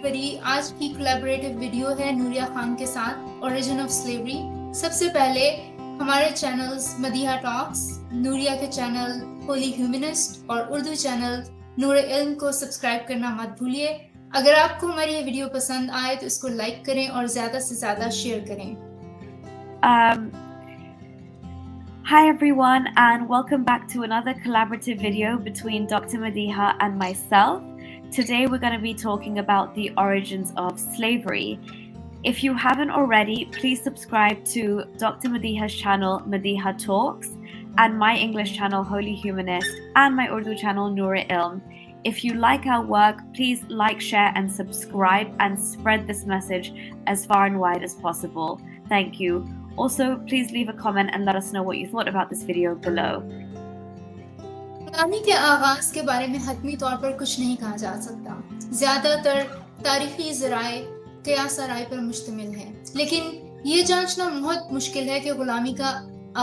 بری آج کی کولیبریٹو ویڈیو ہے نوریہ خان کے ساتھ اوریجن آف سلیوری. سب سے پہلے ہمارے چینلز مدیحہ ٹاکس، نوریہ کے چینل ہولی ہیومنسٹ اور اردو چینل نور-e-Ilm کو سبسکرائب کرنا مت بھولیے. اگر آپ کو ہماری یہ ویڈیو پسند آئے تو اس کو لائک کریں اور زیادہ سے زیادہ شیئر کریں. Hi everyone, and welcome back to another collaborative video between Dr. Madiha and myself. Today we're going to be talking about the origins of slavery. If you haven't already, please subscribe to Dr. Madiha's channel Madiha Talks and my English channel Holy Humanist and my Urdu channel Noor-e-Ilm. If you like our work, please like, share and subscribe and spread this message as far and wide as possible. Thank you. Also, please leave a comment and let us know what you thought about this video below. غلامی کے آغاز کے بارے میں حتمی طور پر کچھ نہیں کہا جا سکتا. زیادہ تر تاریخی ذرائع قیاس آرائی پر مشتمل ہیں، لیکن یہ جانچنا بہت مشکل ہے کہ غلامی کا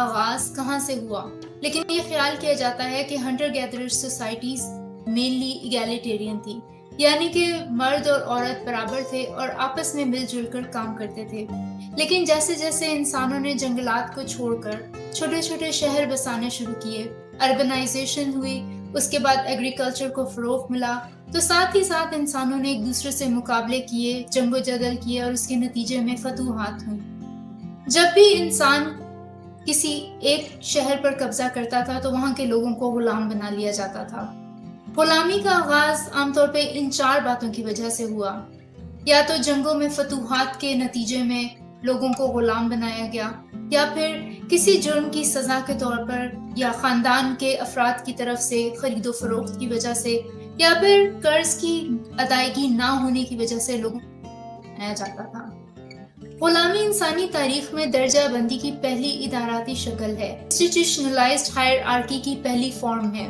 آغاز کہاں سے ہوا. لیکن یہ خیال کیا جاتا ہے کہ ہنٹر گیدرر سوسائٹیز مینلی ایگالیٹیرین تھی، یعنی کہ مرد اور عورت برابر تھے اور آپس میں مل جل کر کام کرتے تھے. لیکن جیسے جیسے انسانوں نے جنگلات کو چھوڑ کر چھوٹے چھوٹے شہر بسانے شروع کیے، اربنائزیشن ہوئی، اس کے بعد ایگریکلچر کو فروغ ملا، تو ساتھ ہی ساتھ انسانوں نے ایک دوسرے سے مقابلے کیے، جنگ و جدل کیے اور اس کے نتیجے میں فتوحات ہوئیں. جب بھی انسان کسی ایک شہر پر قبضہ کرتا تھا تو وہاں کے لوگوں کو غلام بنا لیا جاتا تھا. غلامی کا آغاز عام طور پہ ان 4 باتوں کی وجہ سے ہوا. یا تو جنگوں میں فتوحات کے نتیجے میں لوگوں کو غلام بنایا گیا، یا پھر کسی جرم کی سزا کے طور پر، یا خاندان کے افراد کی طرف سے خرید و فروخت کی وجہ سے، یا پھر قرض کی ادائیگی نہ ہونے کی وجہ سے لوگوں کو بنایا جاتا تھا. غلامی انسانی تاریخ میں درجہ بندی کی پہلی اداراتی شکل ہے. انسٹیٹیوشنلائزڈ ہائرارکی کی پہلی فارم ہے.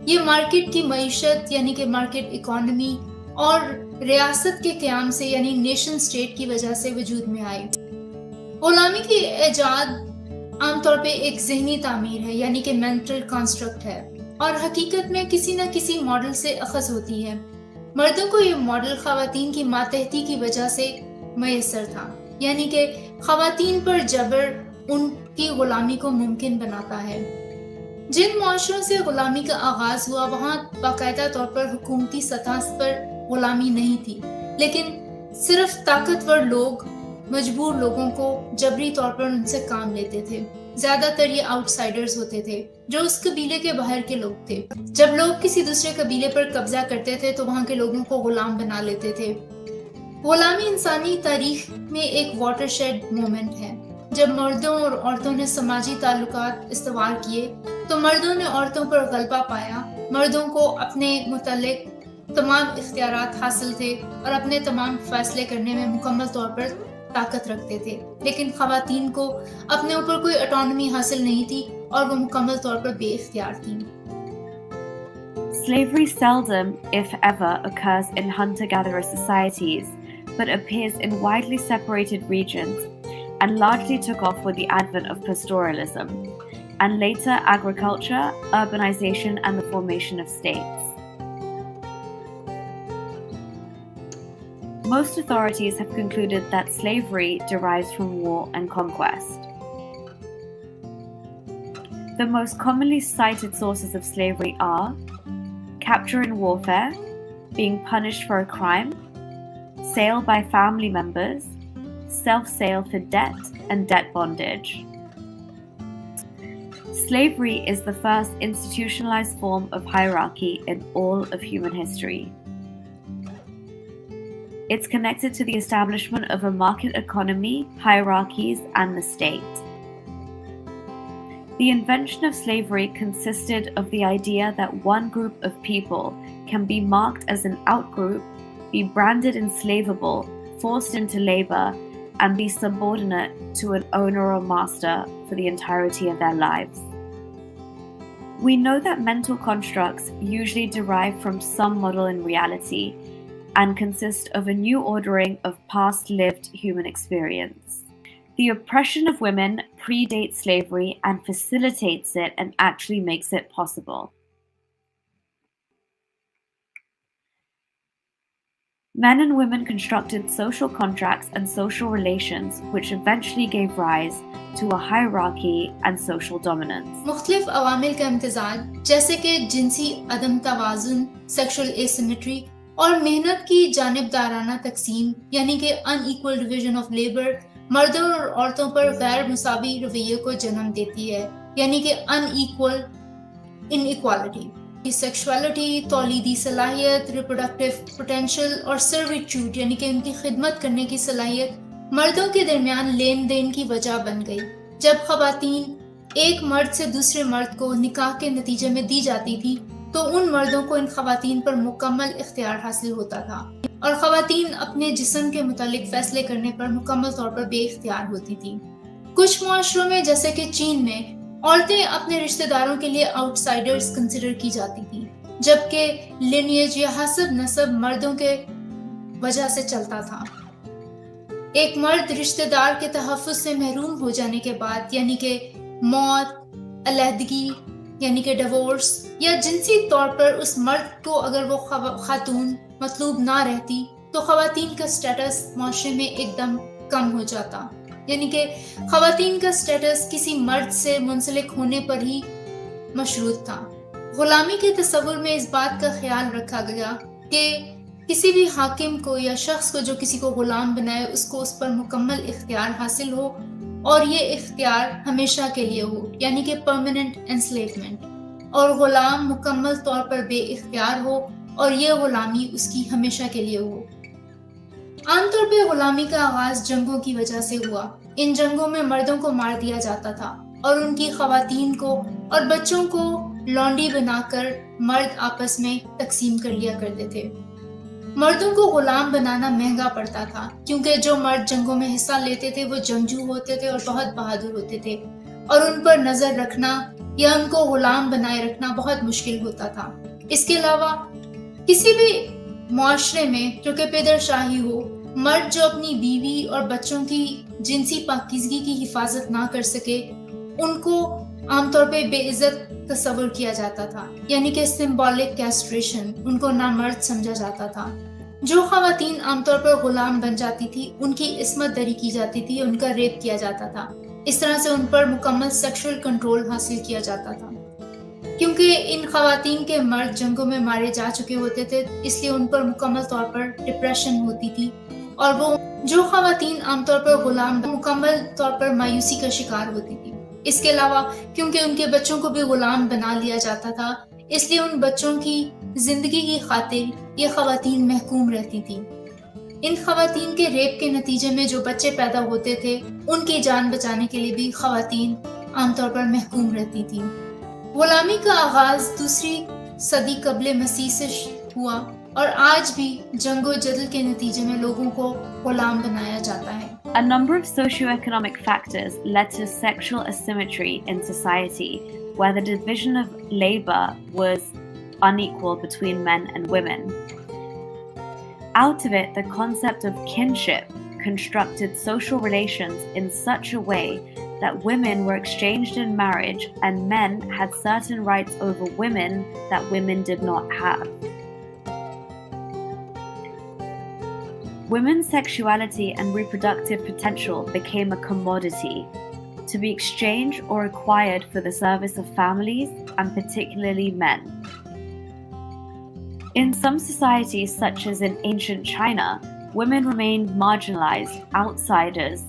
یہ مارکیٹ کی معیشت یعنی کہ مارکیٹ اکانومی اور ریاست کے قیام سے یعنی نیشن سٹیٹ کی وجہ سے وجود میں آئی. غلامی کی ایجاد عام طور پہ ایک ذہنی تعمیر ہے، یعنی کہ مینٹل کانسٹرکٹ ہے، اور حقیقت میں کسی نہ کسی ماڈل سے اخذ ہوتی ہے. مردوں کو یہ ماڈل خواتین کی ماتحتی کی وجہ سے میسر تھا، یعنی کہ خواتین پر جبر ان کی غلامی کو ممکن بناتا ہے. جن معاشروں سے غلامی کا آغاز ہوا وہاں باقاعدہ طور پر حکومتی سطح پر غلامی نہیں تھی، لیکن صرف طاقتور لوگ مجبور لوگوں کو جبری طور پر ان سے کام لیتے تھے. زیادہ تر یہ آؤٹ سائڈرز ہوتے تھے جو اس قبیلے کے باہر کے لوگ تھے. جب لوگ کسی دوسرے قبیلے پر قبضہ کرتے تھے تو وہاں کے لوگوں کو غلام بنا لیتے تھے. غلامی انسانی تاریخ میں ایک واٹر شیڈ مومنٹ ہے. جب مردوں اور عورتوں نے سماجی تعلقات استوار کیے تو مردوں نے عورتوں پر غلبہ پایا. مردوں کو اپنے متعلق تمام اختیارات حاصل تھے اور اپنے تمام فیصلے کرنے میں مکمل طور پر طاقت رکھتے تھے، لیکن خواتین کو اپنے اوپر کوئی اٹانومی حاصل نہیں تھی اور وہ مکمل طور پر بے اختیار تھیں. Slavery seldom, if ever, occurs in hunter-gatherer societies, but appears in widely separated regions and largely took off with the advent of pastoralism, and later agriculture, urbanization, and the formation of states. Most authorities have concluded that slavery derives from war and conquest. The most commonly cited sources of slavery are capture in warfare, being punished for a crime, sale by family members, self-sale for debt, and debt bondage. Slavery is the first institutionalized form of hierarchy in all of human history. It's connected to the establishment of a market economy, hierarchies, and the state. The invention of slavery consisted of the idea that one group of people can be marked as an outgroup, be branded enslavable, forced into labor, and be subordinate to an owner or master for the entirety of their lives. We know that mental constructs usually derive from some model in reality and consist of a new ordering of past lived human experience. The oppression of women predates slavery and facilitates it and actually makes it possible. Men and women constructed social contracts and social relations which eventually gave rise to a hierarchy and social dominance. मुख्तलिफ अवामिल का इम्तिजाज जैसे कि जिनसी अदम तवाज़ुन, sexual asymmetry और मेहनत की जानिबदाराना तकसीम यानी कि अनइक्वल डिवीजन ऑफ लेबर मर्दों और औरतों पर गैर मुसावी रवैये को जन्म देती है यानी कि अनइक्वल इनइक्वालिटी। सेक्सुअलिटी, तौलीदी सलाहियत, रिप्रोडक्टिव पोटेंशियल और सर्विट्यूड यानी कि उनकी खिदमत करने की सलाहियत मर्दों के दरमियान लेन देन की वजह बन गई। जब खवातीन एक मर्द से दूसरे मर्द को निकाह के नतीजे में दी जाती थी तो उन मर्दों को इन खवातीन पर मुकम्मल इख्तियार हासिल होता था और खवातीन अपने जिस्म के मुतालिक फैसले करने पर मुकम्मल तौर पर बेइख्तियार होती थी। कुछ मुआशरों में जैसे कि चीन में औरतें अपने रिश्तेदारों के लिए आउटसाइडर्स कंसिडर की जाती थी, जबकि लिनिएज या हसब नसब मर्दों के वजह से चलता था। एक मर्द रिश्तेदार के तहफ़्फ़ुज़ से महरूम हो जाने के बाद यानी कि मौत, अलहदगी यानी कि डिवोर्स या जिनसी तौर पर उस मर्द को अगर वो खातून मतलूब ना रहती तो खवातीन का स्टेटस माशरे में एकदम कम हो जाता, यानी कि खवातीन का स्टेटस किसी मर्द से मुंसलिक होने पर ही मशरूत था। गुलामी के तस्वुर में इस बात का ख्याल रखा गया कि किसी भी हाकिम को या शख्स को जो किसी को गुलाम बनाए उसको उस पर मुकम्मल इख्तियार हासिल हो और ये इख्तियार हमेशा के लिए हो यानी कि परमानेंट एंस्लेवमेंट, और गुलाम मुकम्मल तौर पर बेइख्तियार हो और ये गुलामी उसकी हमेशा के लिए हो। आमतौर पर गुलामी का आगाज जंगों की वजह से हुआ। इन जंगों में मर्दों को मार दिया जाता था और उनकी खवातीन को और बच्चों को लौंडी बनाकर मर्द आपस में तकसीम कर लिया करते थे। मर्दों को गुलाम बनाना महंगा पड़ता था क्योंकि जो मर्द जंगों में हिस्सा लेते थे वो जंगजू होते थे और बहुत बहादुर होते थे और उन पर नजर रखना या उनको गुलाम बनाए रखना बहुत मुश्किल होता था। इसके अलावा किसी भी मुआशरे में जो कि पेदरशाही हो, मर्द जो अपनी बीवी और बच्चों की जिनसी पाकीज़गी की हिफाजत ना कर सके उनको आमतौर पे बेइज्जत तस्वर किया जाता था यानी कि सिंबॉलिक कैस्ट्रेशन, उनको ना मर्द समझा जाता था। जो खवातीन आमतौर पर गुलाम बन जाती थी उनकी इस्मत दरी की जाती थी, उनका रेप किया जाता था। इस तरह से उन पर मुकम्मल सेक्सुअल कंट्रोल हासिल किया जाता था। क्योंकि इन खवातीन के मर्द जंगों में मारे जा चुके होते थे इसलिए उन पर मुकम्मल तौर पर डिप्रेशन होती थी और वो जो खवातीन आमतौर पर गुलाम मुकम्मल तौर पर मायूसी का शिकार होती थी। इसके अलावा क्योंकि उनके बच्चों को भी गुलाम बना लिया जाता था इसलिए उन बच्चों की जिंदगी की खातिर ये खवातीन महकूम रहती थी। इन खवातीन के रेप के नतीजे में जो बच्चे पैदा होते थे उनकी जान बचाने के लिए भी खवातीन आमतौर पर महकूम रहती थी। गुलामी का आगाज दूसरी सदी कबले मसीह से हुआ और आज भी जंगो जदल के नतीजे में लोगों को गुलाम बनाया जाता है। A number of socioeconomic factors led to sexual asymmetry in society, where the division of labor was unequal between men and women. Out of it, the concept of kinship constructed social relations in such a way that women were exchanged in marriage and men had certain rights over women that women did not have. Women's sexuality and reproductive potential became a commodity to be exchanged or acquired for the service of families and particularly men. In some societies, such as in ancient China, women remained marginalized, outsiders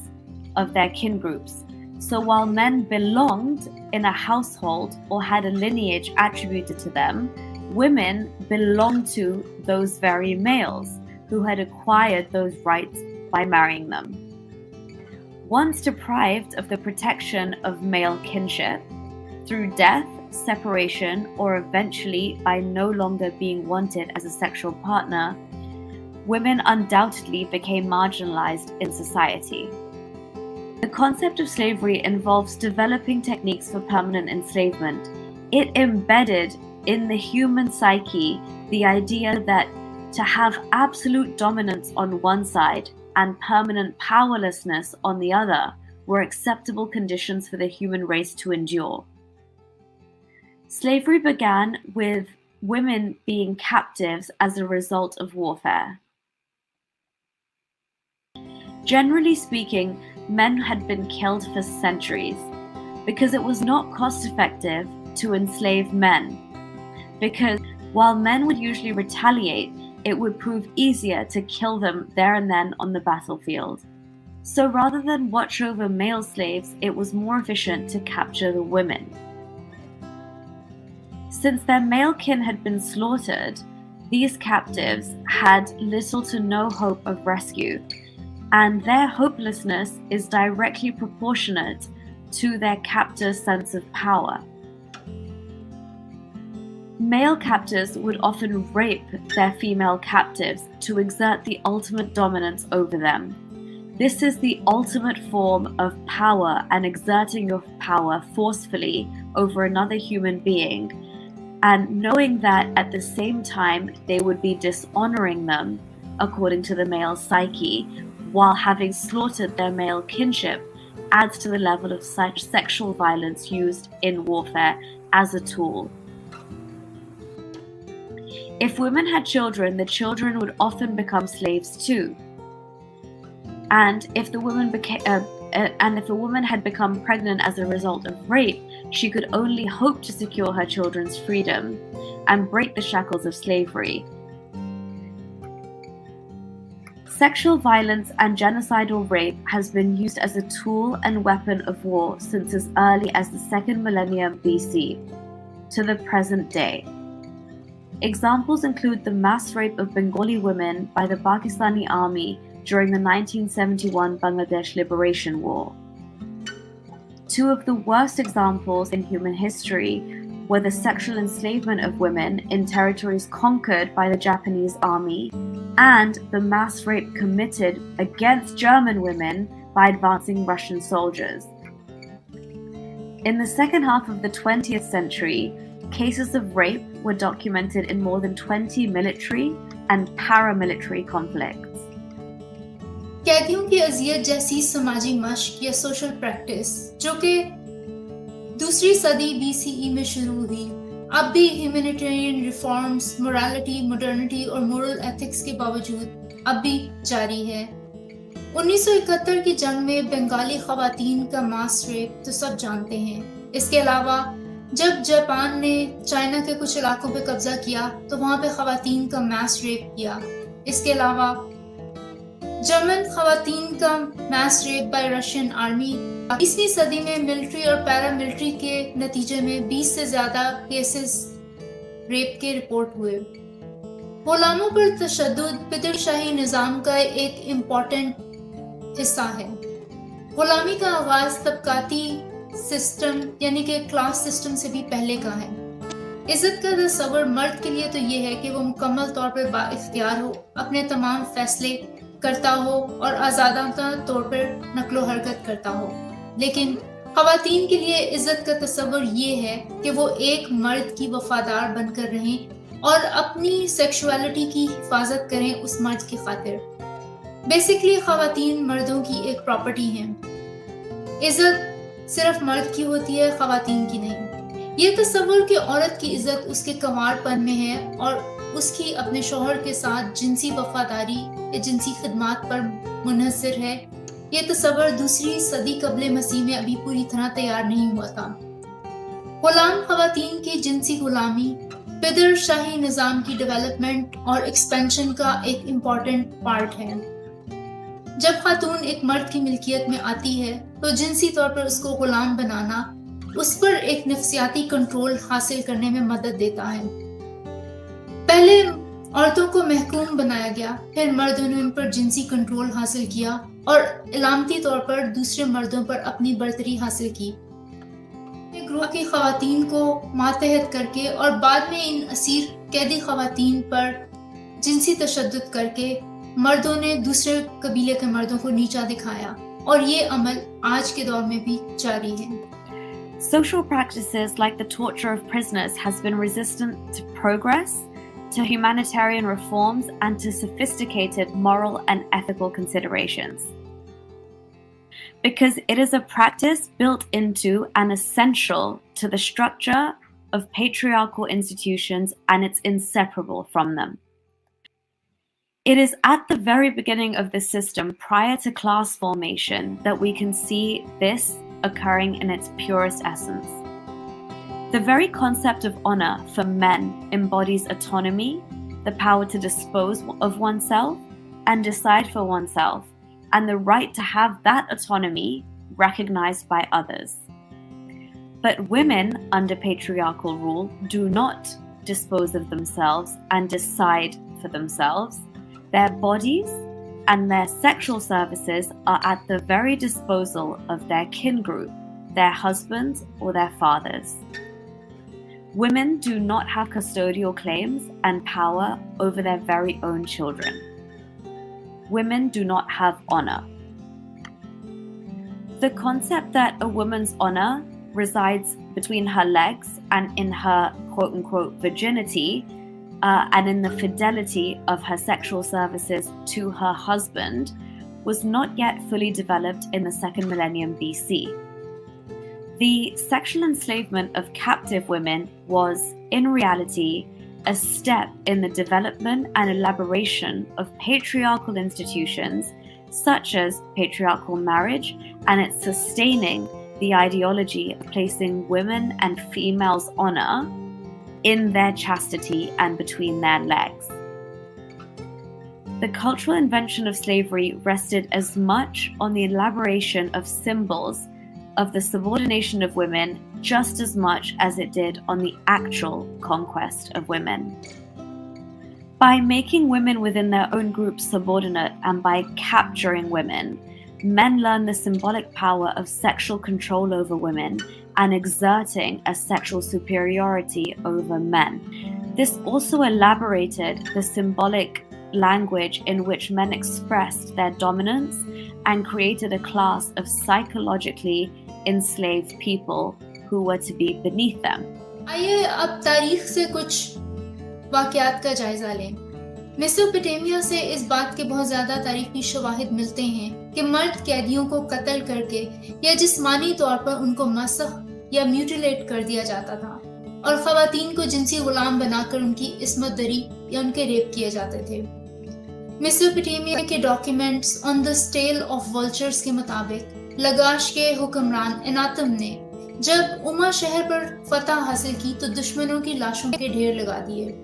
of their kin groups. So while men belonged in a household or had a lineage attributed to them, women belonged to those very males who had acquired those rights by marrying them. Once deprived of the protection of male kinship, through death, separation, or eventually by no longer being wanted as a sexual partner, women undoubtedly became marginalized in society. The concept of slavery involves developing techniques for permanent enslavement. It embedded in the human psyche the idea that to have absolute dominance on one side and permanent powerlessness on the other were acceptable conditions for the human race to endure. Slavery began with women being captives as a result of warfare. Generally speaking, men had been killed for centuries because it was not cost-effective to enslave men. Because while men would usually retaliate, it would prove easier to kill them there and then on the battlefield. So rather than watch over male slaves, it was more efficient to capture the women. Since their male kin had been slaughtered, these captives had little to no hope of rescue, and their hopelessness is directly proportionate to their captor's sense of power. Male captors would often rape their female captives to exert the ultimate dominance over them. This is the ultimate form of power and exerting your power forcefully over another human being, and knowing that at the same time they would be dishonoring them according to the male psyche while having slaughtered their male kinship adds to the level of such sexual violence used in warfare as a tool. If women had children, the children would often become slaves too. And if the woman had become pregnant as a result of rape, she could only hope to secure her children's freedom and break the shackles of slavery. Sexual violence and genocidal rape has been used as a tool and weapon of war since as early as the 2nd millennium BC to the present day. Examples include the mass rape of Bengali women by the Pakistani army during the 1971 Bangladesh Liberation War. Two of the worst examples in human history were the sexual enslavement of women in territories conquered by the Japanese army and the mass rape committed against German women by advancing Russian soldiers. In the second half of the 20th century, cases of rape were documented in more than 20 military and paramilitary conflicts. कैदियों की अजियत जैसी समाजी मश्क या social practice जो कि दूसरी सदी BCE में शुरू हुई, अब भी ह्यूमैनिटेरियन रिफॉर्म्स, मोरालिटी, मॉडर्निटी और मोरल एथिक्स के बावजूद अब भी जारी है। 1971 की जंग में बंगाली खवातीन का मास रेप तो सब जानते हैं। इसके अलावा जब जापान ने चाइना के कुछ इलाकों पे कब्जा किया तो वहां पे खवातीन का मास रेप किया। इसके अलावा जर्मन खवातीन का मास रेप बाय रशियन आर्मी 20वीं सदी में मिलिट्री और पैरामिलिट्री के नतीजे में 20 से ज्यादा केसेस रेप के रिपोर्ट हुए। गुलामों पर तशद्दुद पितरशाही निजाम का एक इम्पोर्टेंट हिस्सा है। गुलामी का आगाज तबकाती सिस्टम यानी कि क्लास सिस्टम से भी पहले का है। इज्जत का तस्वर मर्द के लिए तो ये है कि वो मुकम्मल तौर पर बाइख्तियार हो, अपने तमाम फैसले करता हो और आज़ादाना तौर पर नकलो हरकत करता हो। लेकिन खवातीन के लिए इज्जत का तस्वर ये है कि वो एक मर्द की वफादार बनकर रहें और अपनी सेक्सुअलिटी की हिफाजत करें उस मर्द की खातिर। बेसिकली खवातीन मर्दों की एक प्रॉपर्टी हैं। इज्जत सिर्फ मर्द की होती है, खवातीन की नहीं। ये तस्वर कि औरत की इज्जत उसके कंवारपन में है और उसकी अपने शौहर के साथ जिनसी वफादारी या जिनसी खिदमात पर मुनहसर है, ये तस्वर दूसरी सदी कबले मसीह में अभी पूरी तरह तैयार नहीं हुआ था। गुलाम खवातीन की जिनसी गुलामी पितरशाही निजाम की डेवलपमेंट और एक्सपेंशन का एक इम्पॉर्टेंट पार्ट है। जब खातून एक मर्द की मिल्कियत में आती है तो जिनसी तौर पर उसको गुलाम बनाना उस पर एक नफ्सियाती कंट्रोल हासिल करने में मदद देता है। पहले औरतों को महकूम बनाया गया, फिर मर्दों ने उन पर जिनसी कंट्रोल हासिल किया और इलामती तौर पर दूसरे मर्दों पर अपनी बर्तरी हासिल की। ग्रोह की खवातीन को मातहत करके और बाद में इन असीर कैदी खवातीन पर जिनसी तशद्दुद करके मर्दों ने दूसरे कबीले के मर्दों को नीचा दिखाया और ये अमल आज के दौर में भी जारी है। Social practices like the torture of prisoners has been resistant to progress, to humanitarian reforms, and to sophisticated moral and ethical considerations. Because it is a practice built into and essential to the structure of patriarchal institutions and it's inseparable from them. It is at the very beginning of this system, prior to class formation, that we can see this occurring in its purest essence. The very concept of honor for men embodies autonomy, the power to dispose of oneself and decide for oneself, and the right to have that autonomy recognized by others. But women under patriarchal rule do not dispose of themselves and decide for themselves. Their bodies and their sexual services are at the very disposal of their kin group, their husbands or their fathers. Women do not have custodial claims and power over their very own children. Women do not have honor. The concept that a woman's honor resides between her legs and in her quote-unquote virginity, and in the fidelity of her sexual services to her husband, was not yet fully developed in the 2nd millennium BC. The sexual enslavement of captive women was, in reality, a step in the development and elaboration of patriarchal institutions such as patriarchal marriage and its sustaining the ideology of placing women and females' honor in their chastity and between their legs. The cultural invention of slavery rested as much on the elaboration of symbols of the subordination of women just as much as it did on the actual conquest of women. By making women within their own group subordinate and by capturing women, men learn the symbolic power of sexual control over women and exerting a sexual superiority over men. This also elaborated the symbolic language in which men expressed their dominance and created a class of psychologically enslaved people who were to be beneath them. आइए अब तारीख से कुछ वाक़यात का जायजा लें। Mesopotamia से इस बात के बहुत ज़्यादा तारीखी शवाहिद मिलते हैं कि मर्द कैदियों को कत्ल करके या जिस्मानी तौर पर उनको मसख या म्यूटिलेट कर दिया जाता था और ख़वातीन को जिनसी गुलाम बनाकर उनकी इस्मत दरी या उनके रेप किए जाते थे। मेसोपोटामिया के documents on the stele of vultures के मुताबिक लगाश के हुक्मरान एनातम ने जब उमा शहर पर फतह हासिल की तो दुश्मनों की लाशों के ढेर लगा दिए।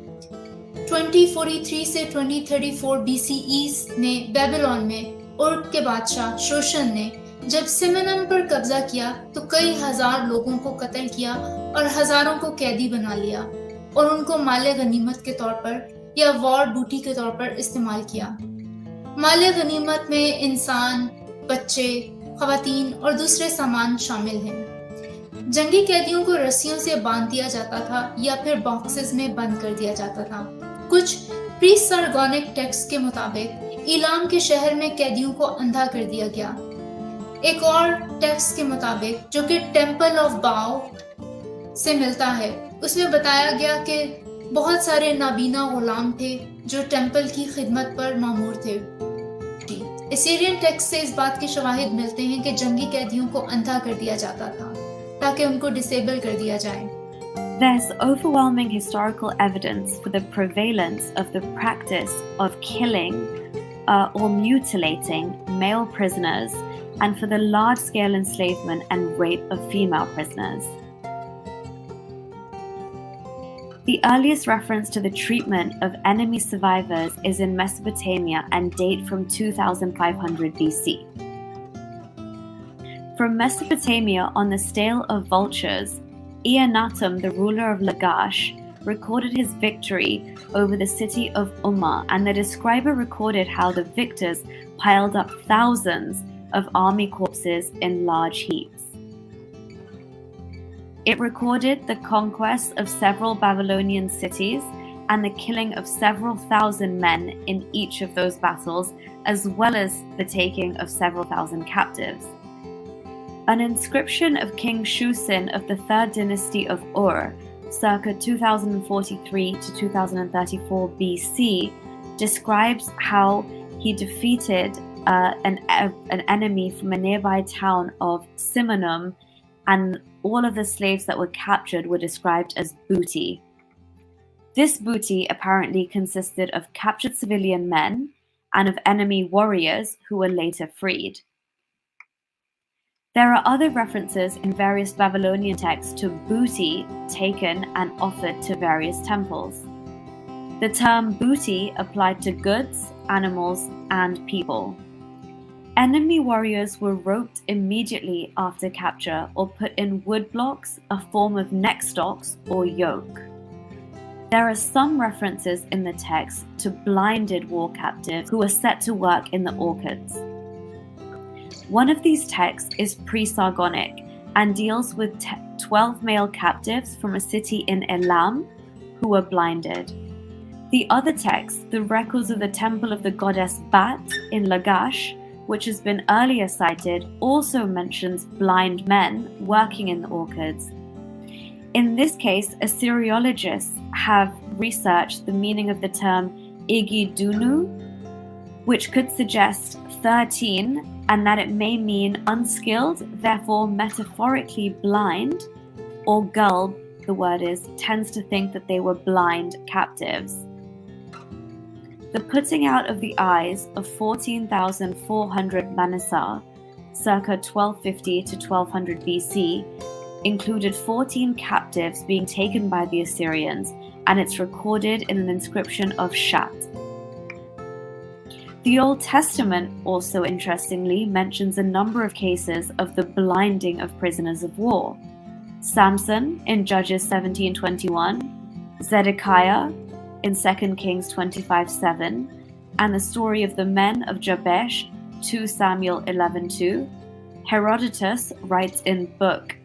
2043 से 2034 BCE ने बेबीलोन में उर्क के बादशाह शोशन ने जब सिमनम पर कब्जा किया तो कई हजार लोगों को कत्ल किया और हजारों को कैदी बना लिया और उनको माले गनीमत के तौर पर या वॉर बूटी के तौर पर इस्तेमाल किया। माले गनीमत में इंसान, बच्चे, ख़वातीन और दूसरे सामान शामिल हैं। जंगी कैदियों को रस्सियों से बांध दिया जाता था या फिर बॉक्सेस में बंद कर दिया जाता था। कुछ प्री सार्गोनिक टेक्स्ट के मुताबिक इलाम के शहर में कैदियों को अंधा कर दिया गया। एक और टेक्स्ट के मुताबिक जो कि टेम्पल ऑफ बाओ से मिलता है, उसमें बताया गया कि बहुत सारे नाबीना गुलाम थे जो टेम्पल की खिदमत पर मामूर थे। एसीरियन टेक्स्ट से इस बात के शवाहिद मिलते हैं कि जंगी कैदियों को अंधा कर दिया जाता था ताकि उनको डिसेबल कर दिया जाए। There's overwhelming historical evidence for the prevalence of the practice of killing or mutilating male prisoners and for the large-scale enslavement and rape of female prisoners. The earliest reference to the treatment of enemy survivors is in Mesopotamia and date from 2500 BC. From Mesopotamia on the stele of vultures, Eannatum, the ruler of Lagash, recorded his victory over the city of Umma, and the describer recorded how the victors piled up thousands of army corpses in large heaps. It recorded the conquest of several Babylonian cities and the killing of several thousand men in each of those battles, as well as the taking of several thousand captives. An inscription of King Shusin of the 3rd dynasty of Ur, circa 2043 to 2034 BC, describes how he defeated an enemy from a nearby town of Simonum, and all of the slaves that were captured were described as booty. This booty apparently consisted of captured civilian men, and of enemy warriors who were later freed. There are other references in various Babylonian texts to booty taken and offered to various temples. The term booty applied to goods, animals, and people. Enemy warriors were roped immediately after capture or put in wood blocks, a form of neck stocks or yoke. There are some references in the text to blinded war captives who were set to work in the orchards. One of these texts is pre-Sargonic and deals with 12 male captives from a city in Elam who were blinded. The other text, the records of the temple of the goddess Bat in Lagash, which has been earlier cited, also mentions blind men working in the orchards. In this case, Assyriologists have researched the meaning of the term Igidunu, which could suggest 13, and that it may mean unskilled, therefore metaphorically blind, or Gulb, the word is, tends to think that they were blind captives. The putting out of the eyes of 14,400 Manasseh, circa 1250 to 1200 BC, included 14 captives being taken by the Assyrians, and it's recorded in an inscription of Shat. The Old Testament also, interestingly, mentions a number of cases of the blinding of prisoners of war. Samson in Judges 17:21, Zedekiah in 2 Kings 25:7, and the story of the men of Jabesh, 2 Samuel 11:2. Herodotus writes in Book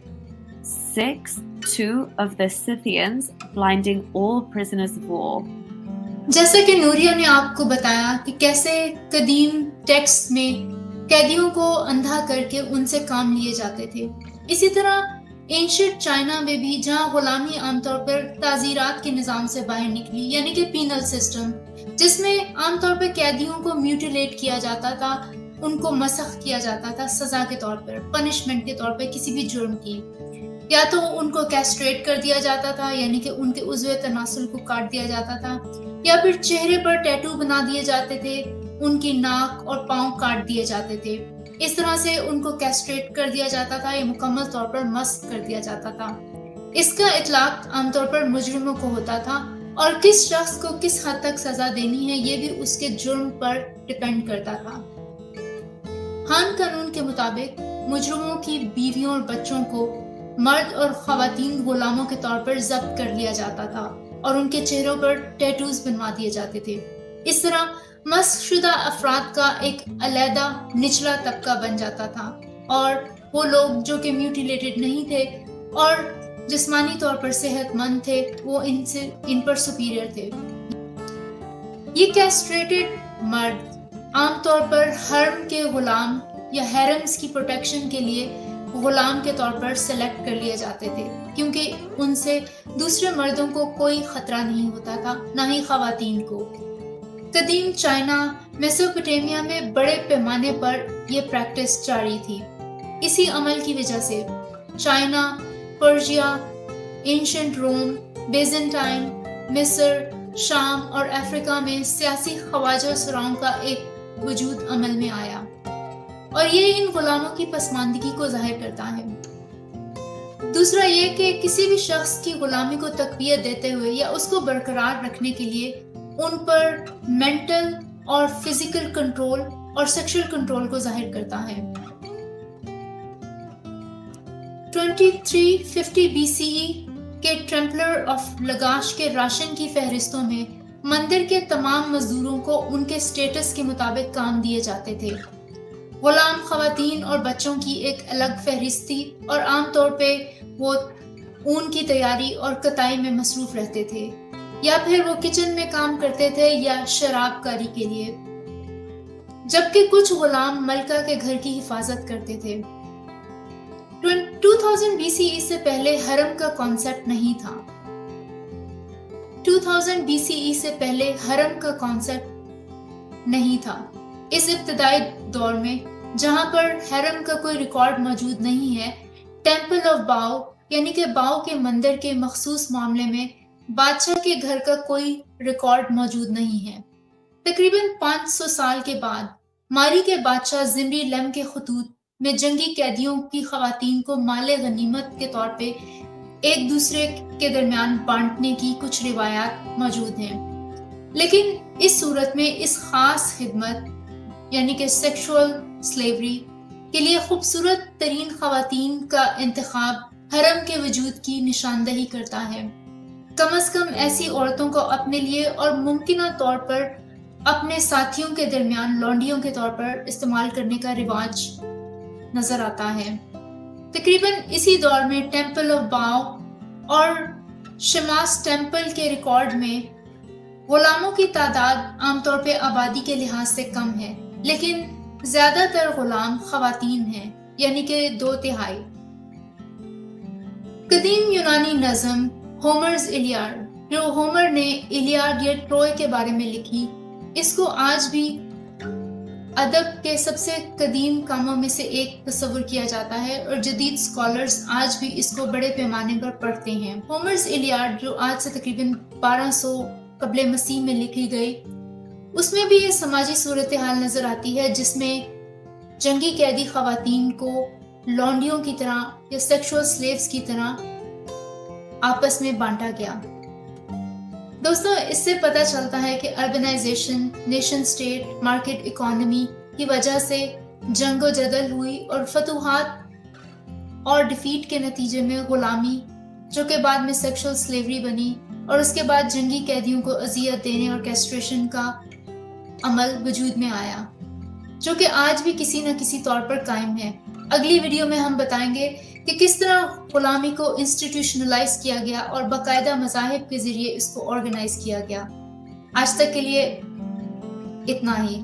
6:2 of the Scythians blinding all prisoners of war. जैसे कि नूरिया ने आपको बताया कि कैसे कदीम text में कैदियों को अंधा करके उनसे काम लिए जाते थे, इसी तरह एंशिएंट चाइना में भी जहां गुलामी आमतौर पर ताजीरात के निज़ाम से बाहर निकली, यानी कि पीनल सिस्टम, जिसमें आमतौर पर कैदियों को म्यूटिलेट किया जाता था, उनको मसख किया जाता था सजा के तौर पर, पनिशमेंट के तौर पर किसी भी जुर्म की, या तो उनको कैस्ट्रेट कर दिया जाता था, यानी कि उनके उज़्वे तनासुल को काट दिया जाता था, या फिर चेहरे पर टैटू बना दिए जाते थे, उनकी नाक और पांव काट दिए जाते थे। इस तरह से उनको कैस्ट्रेट कर दिया जाता था या मुकम्मल तौर पर मस्क कर दिया जाता था। इसका इतलाक आमतौर पर मुजरिमों को होता था और किस शख्स को किस हद तक सजा देनी है ये भी उसके जुर्म पर डिपेंड करता था। हान कानून के मुताबिक मुजरिमों की बीवियों और बच्चों को मर्द और ख़वातीन गुलामों के तौर पर जब्त कर लिया जाता था और उनके चेहरों पर टैटूज बनवा दिए जाते थे। इस तरह मस्कशुदा अफराद का एक अलहदा निचला तबका बन जाता था और वो लोग जो कि म्यूटिलेटेड नहीं थे और जिस्मानी तौर पर सेहतमंद थे, वो इन पर सुपीरियर थे। ये कैस्ट्रेटेड मर्द आमतौर पर हरम के गुलाम या हैरम्स की प्रोटेक्शन के लिए गुलाम के तौर पर सेलेक्ट कर लिए जाते थे, क्योंकि उनसे दूसरे मर्दों को कोई खतरा नहीं होता था, ना ही ख़वातीन को। कदीम चाइना, मेसोपोटामिया में बड़े पैमाने पर यह प्रैक्टिस जारी थी। इसी अमल की वजह से चाइना, पर्शिया, एंशिएंट रोम, बेजेंटाइन, मिस्र, शाम और अफ्रीका में सियासी ख्वाजा सुराओं का एक वजूद अमल में आया और ये इन गुलामों की पसमानदगी को जाहिर करता है। दूसरा ये कि किसी भी शख्स की गुलामी को तकवीत देते हुए या उसको बरकरार रखने के लिए उन पर मेंटल और फिजिकल कंट्रोल और सेक्सुअल कंट्रोल को जाहिर करता है। 2350 BCE के टेम्पलर ऑफ लगाश के राशन की फहरिस्तों में मंदिर के तमाम मजदूरों को उनके स्टेटस के मुताबिक काम दिए जाते थे। गुलाम ख़वातीन और बच्चों की एक अलग फहरिस्त थी और आमतौर पे वो ऊन की तैयारी और कताई में मसरूफ रहते थे या फिर वो किचन में काम करते थे या शराबकारी के लिए, जबकि कुछ गुलाम मलका के घर की हिफाजत करते थे। 2000 BCE से पहले हरम का कॉन्सेप्ट नहीं था। 2000 BCE से पहले हरम का कॉन्सेप्ट नहीं था। इस इब्तदाई दौर में जहां पर हरम का कोई रिकॉर्ड मौजूद नहीं है, टेम्पल ऑफ बाओ यानी कि बाओ के मंदिर के मखसूस मामले में बादशाह के घर का कोई रिकॉर्ड मौजूद नहीं है। तकरीबन 500 साल के बाद मारी के बादशाह ज़िमरी-लम के खतूत में जंगी कैदियों की ख़वातीन को माले गनीमत के तौर पे एक दूसरे के दरमियान बांटने की कुछ रिवायात मौजूद हैं। लेकिन इस सूरत में इस खास खिदमत यानी कि सेक्सुअल स्लेवरी के लिए खूबसूरत तरीन ख़वातीन का इंतखाब हरम के वजूद की निशानदही करता है। कम अज़ कम ऐसी औरतों को अपने लिए और मुमकिना तौर पर अपने साथियों के दरमियान लौंडियों के तौर पर इस्तेमाल करने का रिवाज नजर आता है। तकरीबन इसी दौर में टेम्पल ऑफ बाओ और शमास टेम्पल के रिकॉर्ड में गुलामों की तादाद आमतौर पे आबादी के लिहाज से कम है, लेकिन ज्यादातर गुलाम खवातीन हैं, यानी कि 2/3। कदीम यूनानी नज़म होमर्स इलियाड, जो होमर ने इलियाड या ट्रोय के बारे में लिखी, इसको आज भी अदब के सबसे कदीम कामों में से एक तस्वुर किया जाता है और जदीद स्कॉलर्स आज भी इसको बड़े पैमाने पर पढ़ते हैं। होमर्स इलियाड, जो आज से तकरीबन 1200 कबले मसीह में लिखी गई, उसमें भी ये समाजी सूरत हाल नजर आती है जिसमें जंगी कैदी खवातीन को लौंडियों की तरह या सेक्सुअल स्लेव्स की तरह आपस में बांटा गया। दोस्तों, इससे पता चलता है कि urbanisation, nation state, market economy की वजह से जंगो जदल हुई और फतूहात और डिफीट के नतीजे में गुलामी, जो कि बाद में सेक्सुअल स्लेवरी बनी, और उसके बाद जंगी कैदियों को अजियत देने और कैस्ट्रेशन का अमल वजूद में आया, जो कि आज भी किसी न किसी तौर पर कायम है। अगली वीडियो में हम बताएंगे कि किस तरह गुलामी को इंस्टीट्यूशनलाइज किया गया और बाकायदा मज़ाहिब के जरिए इसको ऑर्गेनाइज किया गया। आज तक के लिए इतना ही।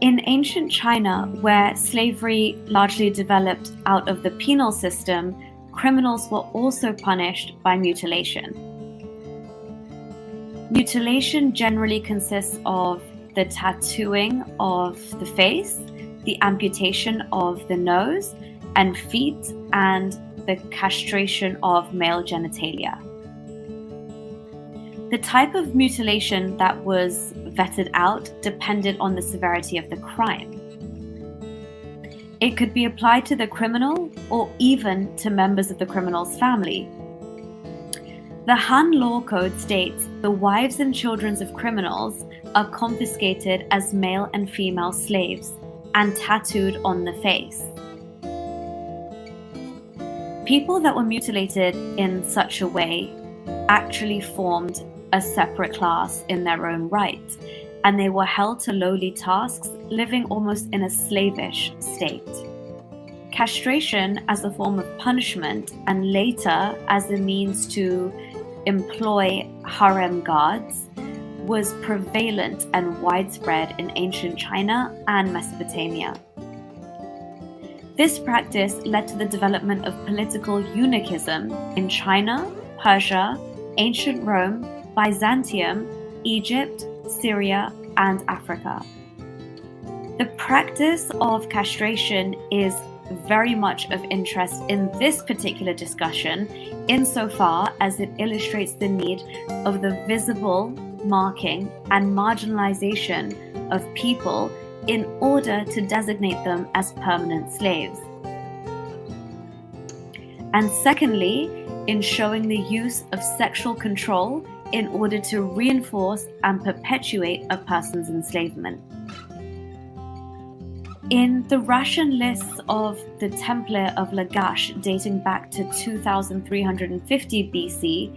In ancient China, where slavery largely developed out of the penal system, criminals were also punished by mutilation. Mutilation generally consists of the tattooing of the face, the amputation of the nose and feet, and the castration of male genitalia. The type of mutilation that was vetted out depended on the severity of the crime. It could be applied to the criminal or even to members of the criminal's family. The Han Law Code states the wives and children of criminals are confiscated as male and female slaves and tattooed on the face. People that were mutilated in such a way actually formed a separate class in their own right, and they were held to lowly tasks, living almost in a slavish state. Castration as a form of punishment and later as a means to employ harem guards was prevalent and widespread in ancient China and Mesopotamia. This practice led to the development of political eunuchism in China, Persia, ancient Rome, Byzantium, Egypt, Syria, and Africa. The practice of castration is very much of interest in this particular discussion insofar as it illustrates the need of the visible marking and marginalization of people in order to designate them as permanent slaves. And secondly, in showing the use of sexual control in order to reinforce and perpetuate a person's enslavement. In the ration lists of the Temple of Lagash dating back to 2350 BC,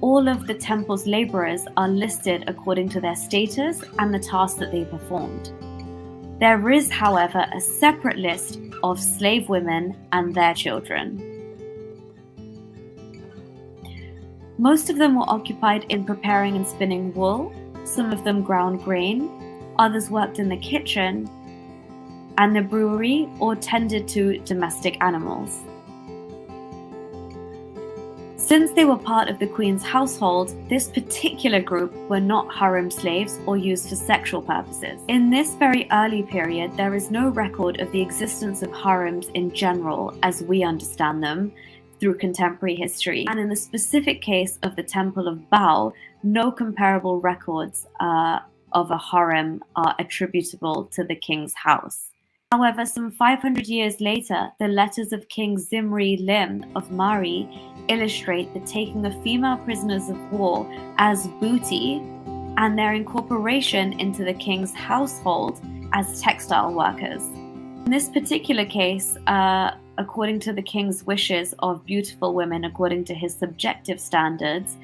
all of the temple's laborers are listed according to their status and the tasks that they performed. There is, however, a separate list of slave women and their children. Most of them were occupied in preparing and spinning wool, some of them ground grain, others worked in the kitchen and the brewery or tended to domestic animals. Since they were part of the queen's household, this particular group were not harem slaves or used for sexual purposes. In this very early period, there is no record of the existence of harems in general as we understand them through contemporary history. And in the specific case of the Temple of Bao, no comparable records of a harem are attributable to the king's house. However, some 500 years later, the letters of King Zimri-Lim of Mari illustrate the taking of female prisoners of war as booty and their incorporation into the king's household as textile workers. In this particular case, according to the king's wishes of beautiful women according to his subjective standards,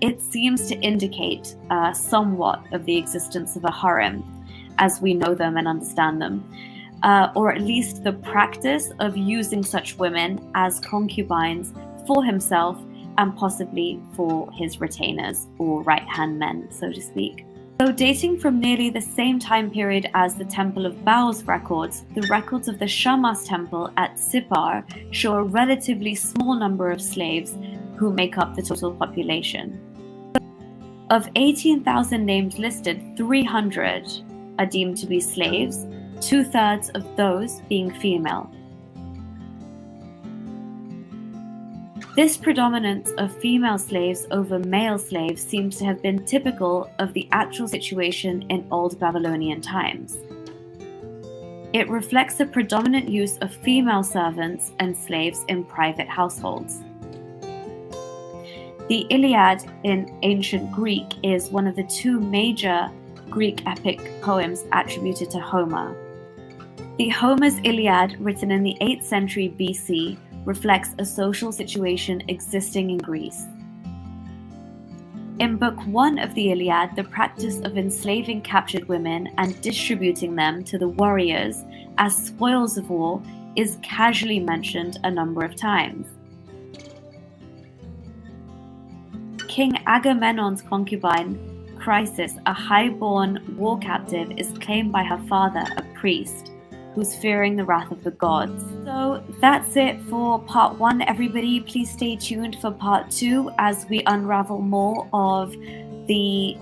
it seems to indicate somewhat of the existence of a harem as we know them and understand them. Or at least the practice of using such women as concubines for himself and possibly for his retainers or right-hand men, so to speak. So dating from nearly the same time period as the Temple of Bao's records, the records of the Shamash temple at Sippar show a relatively small number of slaves who make up the total population. Of 18,000 names listed, 300 are deemed to be slaves, 2/3 of those being female. This predominance of female slaves over male slaves seems to have been typical of the actual situation in Old Babylonian times. It reflects a predominant use of female servants and slaves in private households. The Iliad in ancient Greek is one of the two major Greek epic poems attributed to Homer. The Homer's Iliad, written in the 8th century BC, reflects a social situation existing in Greece. In Book 1 of the Iliad, the practice of enslaving captured women and distributing them to the warriors as spoils of war is casually mentioned a number of times. King Agamemnon's concubine, Chrysis, a high-born war captive, is claimed by her father, a priest, who's fearing the wrath of the gods. So that's it for part 1, everybody. Please stay tuned for part 2 as we unravel more of the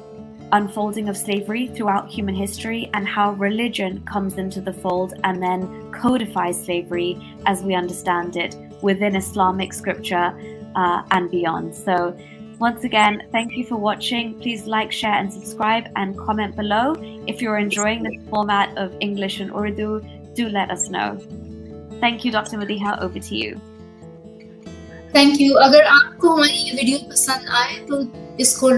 unfolding of slavery throughout human history and how religion comes into the fold and then codifies slavery as we understand it within Islamic scripture and beyond. So once again, thank you for watching. Please like, share and subscribe and comment below. If you're enjoying this format of English and Urdu, do let us know. Thank you, Dr. Madiha. Over to you. Thank you. अगर आपको हमारी ये video पसंद आए तो इसको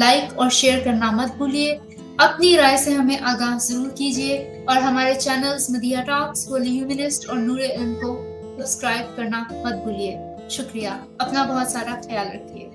like और share करना मत भूलिए। अपनी राय से हमें आगाह जरूर कीजिए और हमारे channels Madiha talks, Holi humanist और नूर-ए-इल्म को सब्सक्राइब करना मत भूलिए। शुक्रिया। अपना बहुत सारा ख्याल रखिए।